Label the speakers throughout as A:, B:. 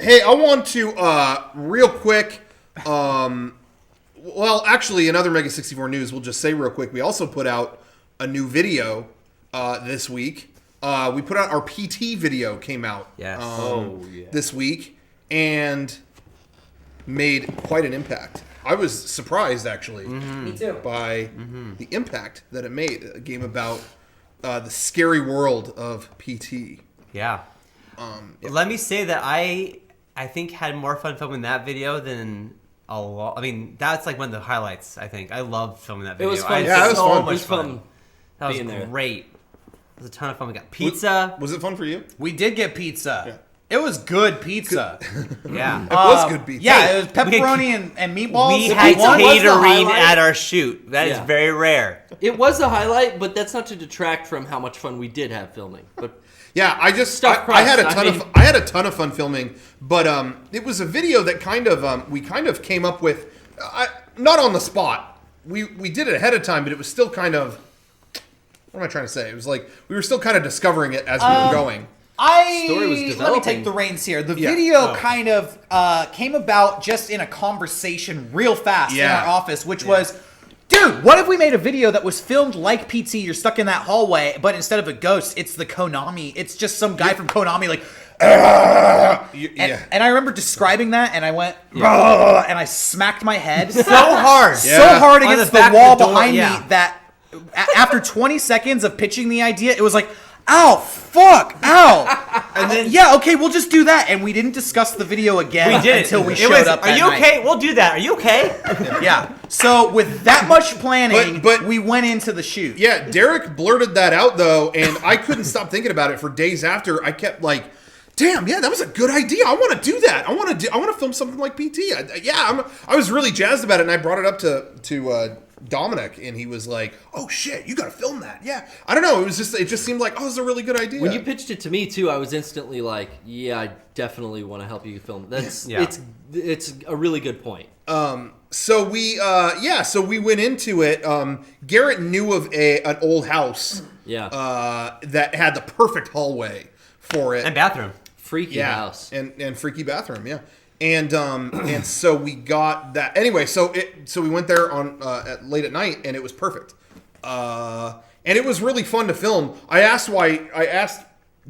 A: Hey, I want to real quick. Well, actually, in other Mega64 news, we'll just say real quick. We also put out a new video this week. We put out our PT video. Came out this week and made quite an impact. I was surprised, actually,
B: Me too.
A: by the impact that it made. A game about the scary world of PT.
C: Yeah. Let me say that I think had more fun filming that video than a lot. I mean, that's like one of the highlights. I think I loved filming that video.
B: It was fun.
A: Yeah, it was fun.
C: Much fun. That was great. It was a ton of fun. We got pizza.
A: Was it fun for you?
D: We did get pizza. Yeah. It was good pizza.
C: Yeah.
A: It was good pizza.
D: Yeah, it was pepperoni and meatballs.
C: We had catering at our shoot. That is very rare.
B: It was the highlight, but that's not to detract from how much fun we did have filming. But
A: yeah, I had a ton of fun filming, but it was a video that kind of we kind of came up with, not on the spot. We did it ahead of time, but it was still kind of, what am I trying to say? It was like we were still kind of discovering it as we were going.
D: Let me take the reins here. The video kind of came about just in a conversation real fast in our office, which was, dude, what if we made a video that was filmed like PT? You're stuck in that hallway, but instead of a ghost, it's the Konami. It's just some guy from Konami like, and I remember describing that, and I went, and I smacked my head so hard against the wall behind me that after 20 seconds of pitching the idea, it was like, ow, fuck, ow. And then, okay, we'll just do that. And we didn't discuss the video again until we showed up that
C: night. Are you okay? We'll do that. Are you okay?
D: Yeah. So with that much planning, but we went into the shoot.
A: Yeah, Derek blurted that out, though, and I couldn't stop thinking about it for days after. I kept like, damn, yeah, that was a good idea. I want to do that. I want to film something like PT. I was really jazzed about it, and I brought it up to Dominic, and he was like, "Oh shit, you got to film that." Yeah, I don't know. It just seemed like, oh, this is a really good idea.
B: When you pitched it to me too, I was instantly like, "Yeah, I definitely want to help you film." It's a really good point.
A: So we went into it. Garrett knew of an old house. That had the perfect hallway for it
C: and bathroom.
B: Freaky house
A: and freaky bathroom. Yeah. And so we got that anyway. So we went there on late at night, and it was perfect. And it was really fun to film. I asked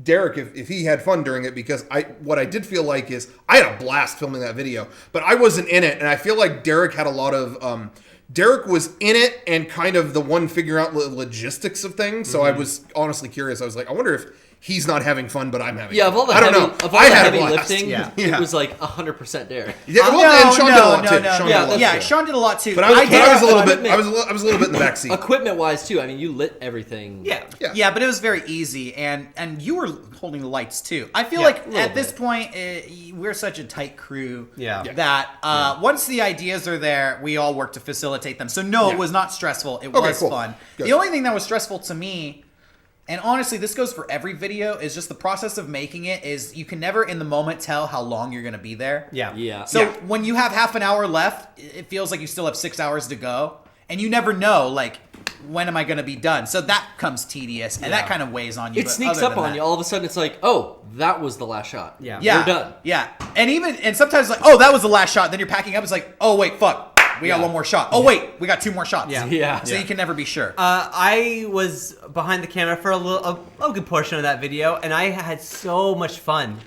A: Derek if he had fun during it, because what I did feel like is I had a blast filming that video, but I wasn't in it, and I feel like Derek had a lot of. Derek was in it and kind of the one figuring out the logistics of things. So I was honestly curious. I was like, I wonder if he's not having fun, but I'm having fun.
B: Of all the
A: I don't know.
B: Of all the heavy lifting, it was like 100% Derek.
A: And Sean did a lot too.
D: Sean did a lot too.
A: But I was a little bit. I was a little bit in the backseat.
B: Equipment wise too. I mean, you lit everything.
D: Yeah, but it was very easy, and you were holding the lights too. I feel like at this point we're such a tight crew that once the ideas are there, we all work to facilitate them. So no, it was not stressful. It was fun. Good. The only thing that was stressful to me, and honestly, this goes for every video, is just the process of making it is you can never in the moment tell how long you're going to be there. So when you have half an hour left, it feels like you still have 6 hours to go. And you never know, like, when am I going to be done? So that comes tedious, and that kind of weighs on you.
B: It sneaks up on you. All of a sudden, it's like, oh, that was the last shot.
D: We're
B: done.
D: And sometimes, like, oh, that was the last shot. Then you're packing up. It's like, oh, wait, fuck. We got one more shot. Oh, wait, we got 2 more shots. So you can never be sure.
C: I was behind the camera for a good portion of that video, and I had so much fun.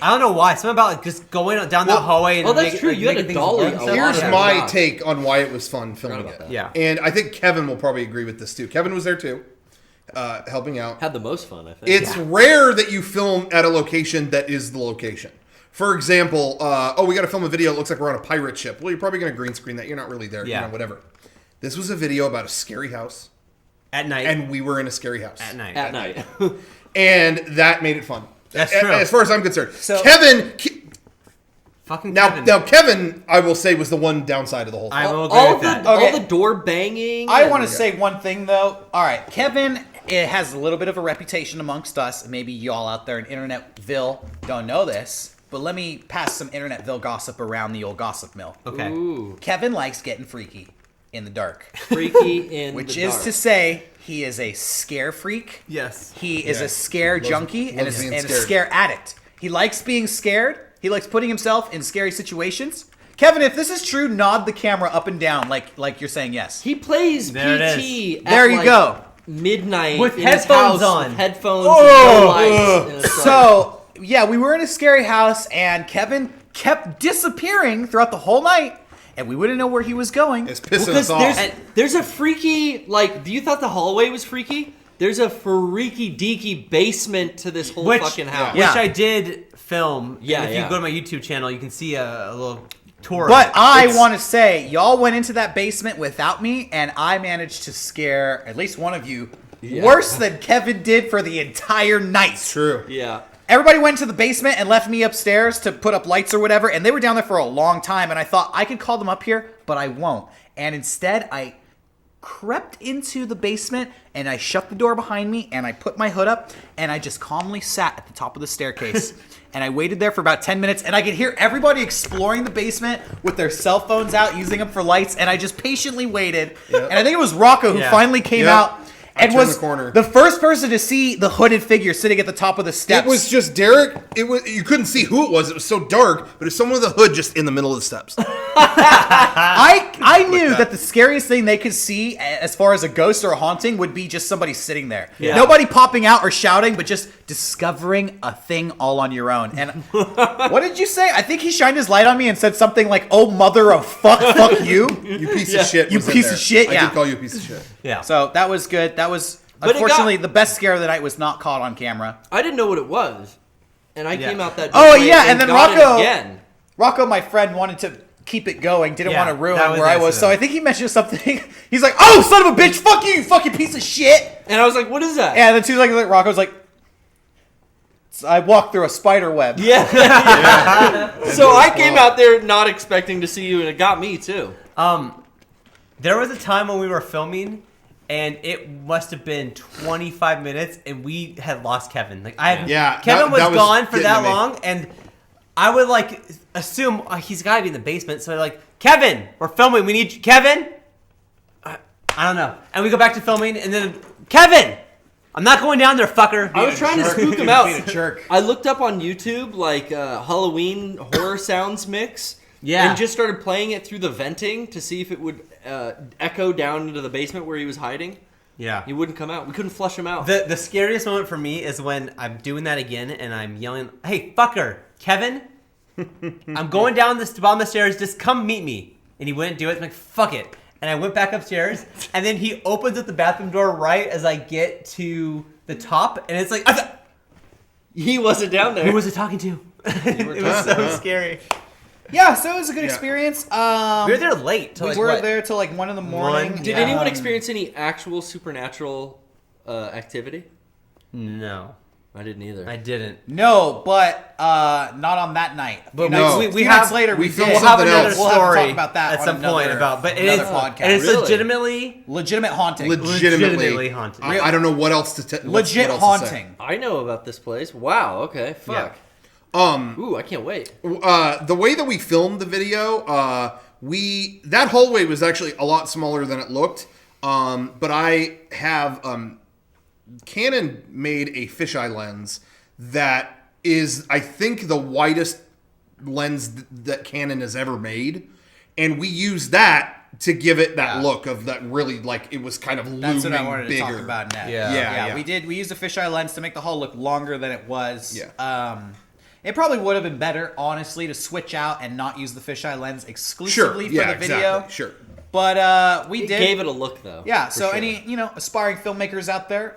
C: I don't know why. Something about like, just going down that hallway. And
B: that's true. You had a dolly.
A: Here's my take on why it was fun filming it.
C: Yeah.
A: And I think Kevin will probably agree with this too. Kevin was there too, helping out.
B: Had the most fun, I think.
A: It's rare that you film at a location that is the location. For example, we got to film a video. It looks like we're on a pirate ship. Well, you're probably going to green screen that. You're not really there. Whatever. This was a video about a scary house.
C: At night.
A: And we were in a scary house.
C: At night.
A: And that made it fun.
C: That's true.
A: As far as I'm concerned. So, Kevin...
C: Fucking
A: Kevin. Now, Kevin, I will say, was the one downside of the whole thing.
C: I will agree with that.
B: All the door banging.
D: I want to say one thing, though. All right, Kevin... It has a little bit of a reputation amongst us. Maybe y'all out there in Internetville don't know this, but let me pass some Internetville gossip around the old gossip mill.
C: Okay.
B: Ooh.
D: Kevin likes getting freaky in the dark.
B: Freaky in
D: Which
B: the dark.
D: is to say, he is a scare freak.
C: Yes.
D: He is a scare junkie and a scare addict. He likes being scared, He likes putting himself in scary situations. Kevin, if this is true, nod the camera up and down like you're saying yes.
B: He plays
C: There it
B: PT.
D: There you go.
B: Midnight
C: With
B: in
C: headphones
B: his house,
C: on.
B: with headphones, and no lights. And it's like-
D: So, yeah, we were in a scary house, and Kevin kept disappearing throughout the whole night, and we wouldn't know where he was going.
A: It's pissing
B: because
A: us off.
B: there's a freaky, like, you thought the hallway was freaky? There's a freaky deaky basement to this whole fucking house.
C: Which I did film.
B: Yeah,
C: and if
B: yeah.
C: you go to my YouTube channel, you can see a little tour.
D: But
C: of it.
D: I
C: It's-
D: want to say, y'all went into that basement without me, and I managed to scare at least one of you worse than Kevin did for the entire night.
A: True.
B: Yeah.
D: Everybody went to the basement and left me upstairs to put up lights or whatever, and they were down there for a long time, and I thought I could call them up here, but I won't. And instead, I crept into the basement, and I shut the door behind me, and I put my hood up, and I just calmly sat at the top of the staircase. And I waited there for about 10 minutes, and I could hear everybody exploring the basement with their cell phones out, using them for lights, and I just patiently waited. And I think it was Rocco who finally came out and
A: turned
D: was
A: the corner.
D: the first person to see the hooded figure sitting at the top of the steps.
A: It was just Derek. You couldn't see who it was. It was so dark, but it's someone with a hood just in the middle of the steps.
D: I knew that the scariest thing they could see as far as a ghost or a haunting would be just somebody sitting there.
C: Yeah.
D: Nobody popping out or shouting, but just discovering a thing all on your own. And what did you say? I think he shined his light on me and said something like, "Oh, mother of fuck you."
A: You piece of shit.
D: You
A: was in
D: piece
A: there.
D: of shit,
A: I
D: yeah.
A: did call you a piece of shit.
C: Yeah.
D: So that was good. That was,
B: But it
D: unfortunately,
B: got-
D: the best scare of the night was not caught on camera.
B: I didn't know what it was. And I came out that
D: Oh,
B: doorway
D: yeah, and then
B: got it
D: Rocco-
B: again.
D: Rocco, my friend, wanted to keep it going, didn't
C: Yeah,
D: want to ruin
C: that was
D: where I
C: nice
D: was.
C: of
D: So
C: him.
D: I think he mentioned something. He's like, "Oh, son of a bitch, fuck you fucking piece of shit."
B: And I was like, what is that?
D: And then 2 seconds later, Rocco's like, "I walked through a spider web."
B: Yeah. So I came out there not expecting to see you, and it got me too.
C: There was a time when we were filming, and it must have been 25 minutes, and we had lost Kevin. Like
A: Yeah,
C: Kevin
A: that
C: was
A: was
C: gone for
A: getting
C: that
A: to me.
C: long, and I would like assume he's got to be in the basement. So like, Kevin, we're filming. We need you. Kevin. I don't know. And we go back to filming, and then Kevin, I'm not going down there, fucker.
B: I was trying to
D: jerk.
B: spook him out.
D: Being a jerk.
B: I looked up on YouTube like Halloween horror sounds mix.
C: Yeah.
B: And just started playing it through the venting to see if it would echo down into the basement where he was hiding.
C: Yeah.
B: He wouldn't come out. We couldn't flush him out.
C: The scariest moment for me is when I'm doing that again and I'm yelling, "Hey, fucker, Kevin, I'm going down this bottom of the stairs. Just come meet me." And he wouldn't do it. I'm like, "Fuck it." And I went back upstairs, and then he opens up the bathroom door right as I get to the top, and it's like,
B: He wasn't down there.
C: who was it talking to? It was so scary.
D: Yeah, so it was a good experience.
C: We were there late. Till
D: We
C: like,
D: were
C: what?
D: there till like 1 in the morning.
C: One?
B: Did anyone experience any actual supernatural activity?
C: No,
B: I didn't either.
C: I didn't.
D: No, but not on that night.
C: But
A: No.
C: we
D: Few nights
C: have
D: later,
A: we
D: we
A: filmed
D: did.
C: we'll have
A: something
C: another
A: else.
D: We'll have to
C: story
D: talk about that
C: at
D: on
C: some point
D: another-
C: about, but
D: another
C: it's
D: podcast.
C: and it's
B: Really?
C: legitimately
D: Legitimate haunting.
C: legitimately haunted.
A: I don't know what else to tell.
D: Legit haunting.
B: I know about this place. Wow. Okay. Fuck.
A: Yeah.
B: Ooh, I can't wait.
A: The way that we filmed the video, that hallway was actually a lot smaller than it looked. But I have Canon made a fisheye lens that is, I think, the widest lens that Canon has ever made, and we used that to give it that look of that really like it was kind of looming
D: That's what I wanted to
A: bigger.
D: talk about next.
C: Yeah.
A: Yeah.
D: We used a fisheye lens to make the hall look longer than it was.
A: Yeah.
D: It probably would have been better, honestly, to switch out and not use the fisheye lens exclusively for the video.
A: Exactly. Sure.
D: But we
B: It
D: did.
B: gave it a look though.
D: Yeah,
B: for
D: so
B: sure.
D: any, aspiring filmmakers out there,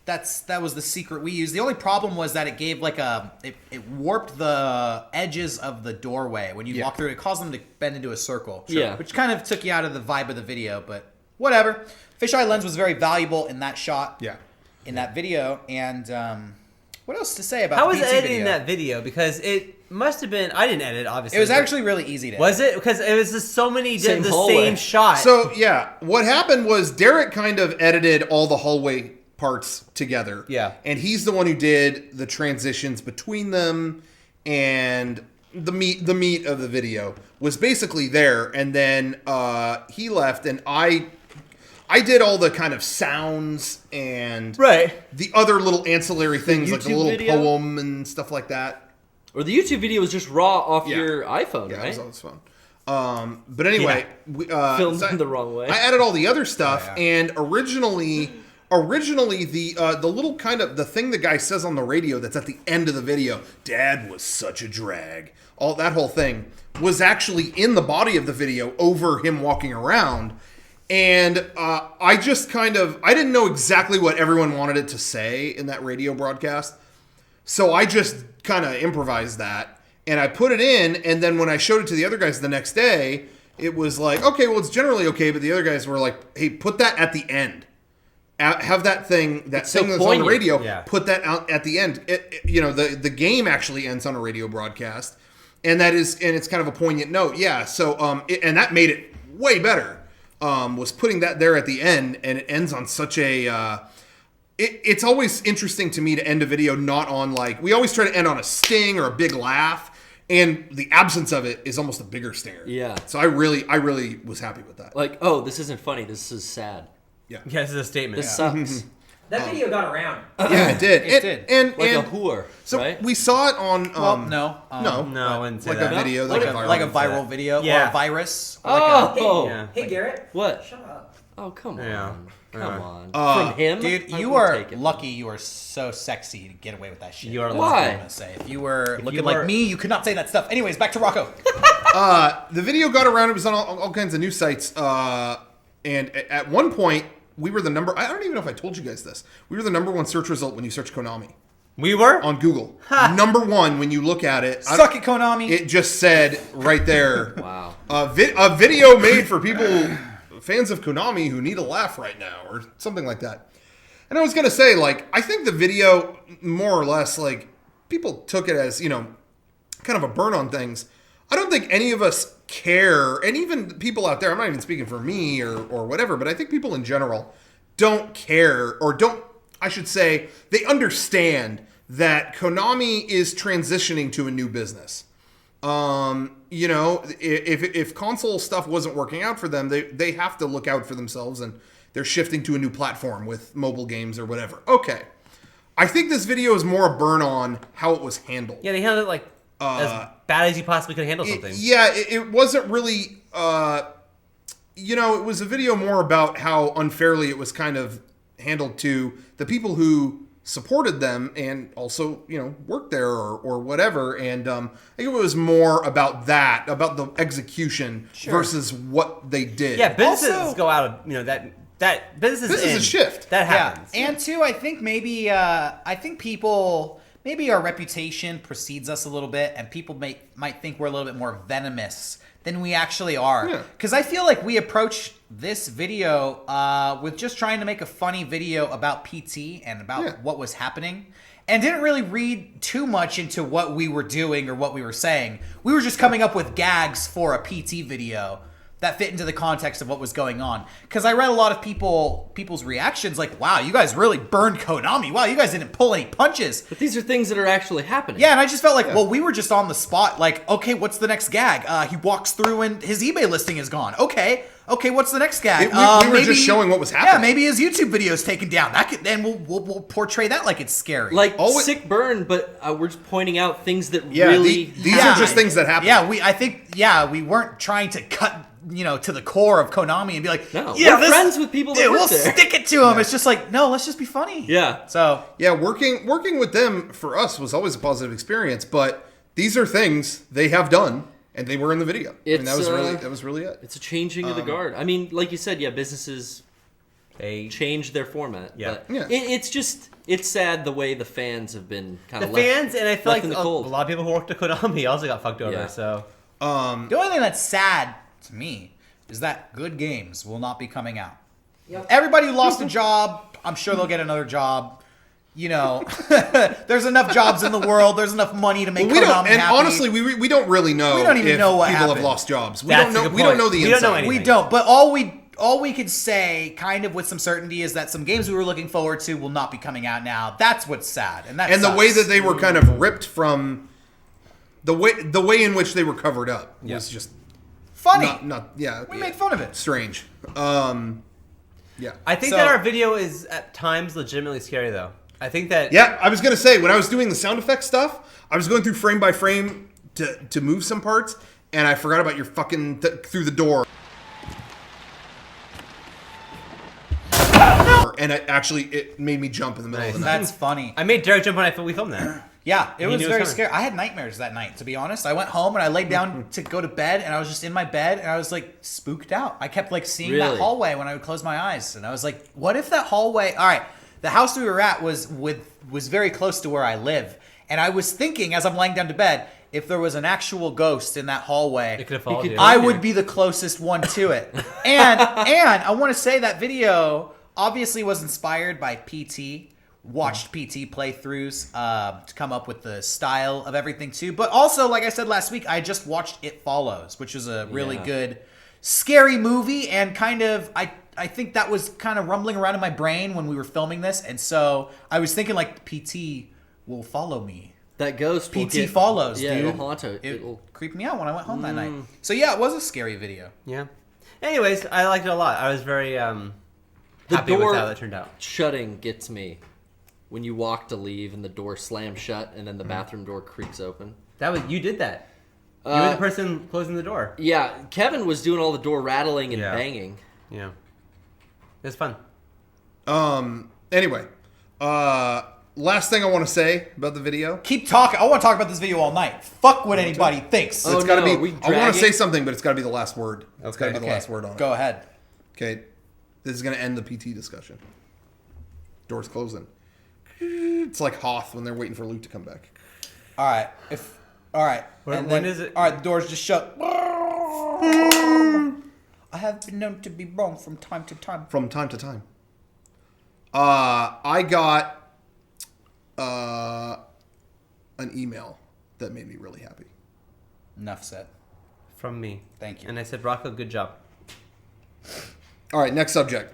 D: that was the secret we used. The only problem was that it gave like it warped the edges of the doorway when you walk through it. It caused them to bend into a circle.
B: Yeah.
D: Which kind of took you out of the vibe of the video, but whatever. Fisheye lens was very valuable in that shot.
A: Yeah.
D: In that video, and what else to say about
C: How
D: the
C: was
D: PT
C: editing
D: video?
C: that video? Because it must have been. I didn't edit, obviously.
D: It was
C: but-
D: actually really easy to
C: Was it? Because it was just so many did
B: Same
C: the
B: hallway.
C: same shot.
A: So yeah, what happened was Derek kind of edited all the hallway parts together.
C: Yeah.
A: And he's the one who did the transitions between them, and the meat of the video was basically there. And then he left, and I did all the kind of sounds and
C: right.
A: the other little ancillary things like the
B: YouTube
A: little
B: video?
A: poem and stuff like that.
B: Or the YouTube video was just raw off your iPhone,
A: Yeah,
B: right?
A: it was on his phone. But anyway,
B: filmed in the wrong way.
A: I added all the other stuff, and originally the little kind of the thing the guy says on the radio that's at the end of the video, "Dad was such a drag." All that whole thing was actually in the body of the video over him walking around. And I just I didn't know exactly what everyone wanted it to say in that radio broadcast. So I just kind of improvised that. And I put it in. And then when I showed it to the other guys the next day, it was like, okay, well, it's generally okay. But the other guys were like, hey, put that at the end. Have that thing, that's on the radio, put that out at the end. The game actually ends on a radio broadcast. And it's kind of a poignant note. Yeah. So, and that made it way better. Was putting that there at the end, and it ends on such a... It's always interesting to me to end a video not on we always try to end on a sting or a big laugh, and the absence of it is almost a bigger stinger.
B: Yeah.
A: So I really was happy with that.
B: Like, oh, this isn't funny. This is sad.
A: Yeah.
C: This is a statement.
B: This sucks.
E: That video got around.
A: Yeah, it did.
D: It did.
A: And
B: a whore,
A: so
B: right?
A: we saw it on...
D: No,
C: I wouldn't say
A: like
C: that.
A: a video.
D: like a viral video or a virus.
E: Hey, Garrett.
B: What?
E: Shut up.
B: Oh, come on.
C: Yeah.
B: Come on. From him?
D: Dude,
B: I
D: you
B: would
D: are
B: take it.
D: lucky you are so sexy to get away with that shit.
C: You are
B: Why?
D: I'm gonna say. If you were looking like me, you could not say that stuff. Anyways, back to Rocco.
A: The video got around. It was on all kinds of news sites. And at one point, we were the number... I don't even know if I told you guys this. We were the number one search result when you search Konami.
C: We were?
A: On Google. Number one, when you look at it...
D: Suck it, Konami.
A: It just said right there...
B: Wow.
A: A video made for people, fans of Konami, who need a laugh right now, or something like that. And I was going to say, I think the video, more or less, people took it as, kind of a burn on things. I don't think any of us care, and even people out there, I'm not even speaking for me or whatever, but I think people in general don't care, or I should say, they understand that Konami is transitioning to a new business. If console stuff wasn't working out for them, they have to look out for themselves, and they're shifting to a new platform with mobile games or whatever. Okay. I think this video is more a burn on how it was handled.
C: Yeah, they handled it as bad as you possibly could handle something.
A: It wasn't really, it was a video more about how unfairly it was kind of handled to the people who supported them and also, worked there or whatever. And I think it was more about that, about the execution versus what they did.
C: Yeah, businesses go out of, that business
A: is a shift.
C: That happens.
D: Yeah. And two, I think maybe people... Maybe our reputation precedes us a little bit, and people might think we're a little bit more venomous than we actually are. Because I feel like we approached this video with just trying to make a funny video about PT and about what was happening, and didn't really read too much into what we were doing or what we were saying. We were just coming up with gags for a PT video that fit into the context of what was going on. Because I read a lot of people's reactions like, wow, you guys really burned Konami. Wow, you guys didn't pull any punches.
B: But these are things that are actually happening.
D: Yeah, and I just felt like, well, we were just on the spot. Like, okay, what's the next gag? He walks through and his eBay listing is gone. Okay, what's the next gag?
A: We were just showing what was happening.
D: Yeah, maybe his YouTube video is taken down. Then we'll portray that like it's scary.
B: Sick burn, but we're just pointing out things that
A: these are just things that happen.
D: Yeah, we weren't trying to cut to the core of Konami and be like,
B: no, we're friends with people that
D: we'll
B: there.
D: Stick it to them. Yeah. It's just like, no, let's just be funny.
B: Yeah.
D: So
A: working with them for us was always a positive experience, but these are things they have done and they were in the video. That was really it.
B: It's a changing of the guard. I mean, like you said, businesses they change their format.
C: Yeah.
B: But it's sad the way the fans have been kind of
C: fans, and I feel like
B: in the cold.
C: A lot of people who worked at Konami also got fucked over.
B: Yeah.
C: So
D: the only thing that's sad to me is that good games will not be coming out. Yep. Everybody who lost a job, I'm sure they'll get another job. There's enough jobs in the world. There's enough money to make Konami happy.
A: Honestly, we don't really know.
D: We don't even know what
A: people
D: happened.
A: have lost jobs. We don't know the inside.
D: We don't. But all we could say, kind of with some certainty, is that some games we were looking forward to will not be coming out now. That's what's sad, and
A: the way that they were kind of ripped from the way in which they were covered up was just
D: funny.
A: We
D: made fun of it.
A: Strange.
C: I think that our video is at times legitimately scary, though. I think that...
A: Yeah, I was going to say, when I was doing the sound effect stuff, I was going through frame by frame to move some parts, and I forgot about your fucking through the door. And it made me jump in the middle of the night.
D: That's funny.
C: I made Derek jump when we filmed that.
D: Yeah, it was very scary. I had nightmares that night, to be honest. I went home and I laid down to go to bed, and I was just in my bed, and I was like spooked out. I kept like seeing that hallway when I would close my eyes, and I was like, "What if that hallway?" All right, the house we were at was very close to where I live, and I was thinking as I'm laying down to bed, if there was an actual ghost in that hallway,
C: it could have followed you.
D: I would be the closest one to it. and I want to say that video obviously was inspired by PT. Watched PT playthroughs to come up with the style of everything too. But also, like I said last week, I just watched It Follows, which was a really good, scary movie. And kind of, I think that was kind of rumbling around in my brain when we were filming this. And so I was thinking like PT will follow me.
B: That ghost
D: PT follows,
B: dude.
D: It'll
B: haunt it.
D: It'll creep me out when I went home that night. So yeah, it was a scary video.
C: Yeah. Anyways, I liked it a lot. I was very happy with how that turned out.
B: Shutting gets me. When you walk to leave and the door slams shut and then the bathroom door creaks open.
C: You did that. You were the person closing the door.
B: Yeah, Kevin was doing all the door rattling and banging.
C: Yeah. It was fun.
A: Anyway, last thing I want to say about the video.
D: Keep talking. I want to talk about this video all night. Fuck what anybody thinks.
A: It's got to be. I want to say something, but it's got to be the last word. It's got to be the last word on it.
D: Go ahead.
A: Okay, this is going to end the PT discussion. Doors closing. It's like Hoth when they're waiting for Luke to come back.
D: All right.
C: When is it?
D: All right, the door's just shut. I have been known to be wrong from time to time.
A: From time to time. I got an email that made me really happy.
D: Enough said.
C: From me.
D: Thank you.
C: And I said, Rocco, good job.
A: All right, next subject.